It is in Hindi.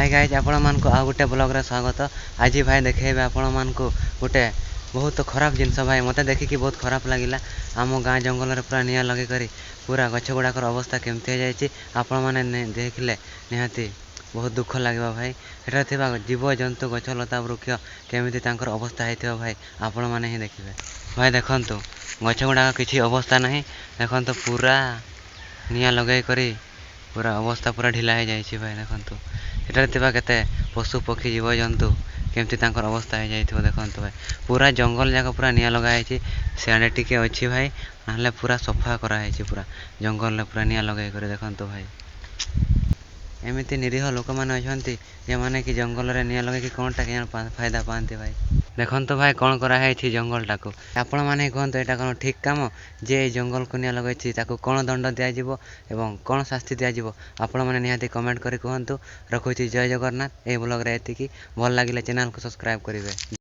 हाय गाइज आपण मानक आ गोटे ब्लॉग रे स्वागत। आज भाई देखेबे आपण मानक गोटे बहुत खराब जिनस भाई मते देखिकी बहुत खराब लगिला। आम गाँ जंगल रे पूरा निया लगे करी पूरा गछ गुड़ाकर अवस्था केमती हो जाइए आपण मैंने देखले निहाती बहुत दुख लगे भाई। एटा थिबा जीव जंतु गछ लता वृक्ष केमिति तांकर अवस्था होइथिबा भाई आपण माने ही देखिबे। भाई देखंतु गछ गुड़ाक किछि अवस्था नहीं, देखंतु पूरा निया लगे करी पूरा अवस्था पूरा ढिला हो जाइए भाई। देखंतु एटारे थिबा केते पशु पक्षी जीव जंतु केमती तांकर अवस्था हो जाइथिबो देखंतु भाई। पूरा जंगल जाक पूरा निया लगा है सियाड़े टिके अच्छी भाई, ना पूरा सफा करा है पूरा जंगल पूरा निया लगे कर देखंतु भाई। एमती निरीह लोक मैंने अच्छा जे मैंने कि जंगल रे निया लगे कि कौनटा क्या फायदा पाते भाई। देखंतु भाई कौन कराई जंगल टाक आपण मैंने कहतु यहाँ कौन ठीक कम जे जंगल को निया लगे कौन दंड दिज्व एवं कौन शास्ति दिज्व आपण मैंने निहाती कमेंट करी कहतु। रखुची जय जगन्नाथ। ए ब्लॉग रे एतिकी भल लगे चैनल को सब्सक्राइब करेंगे।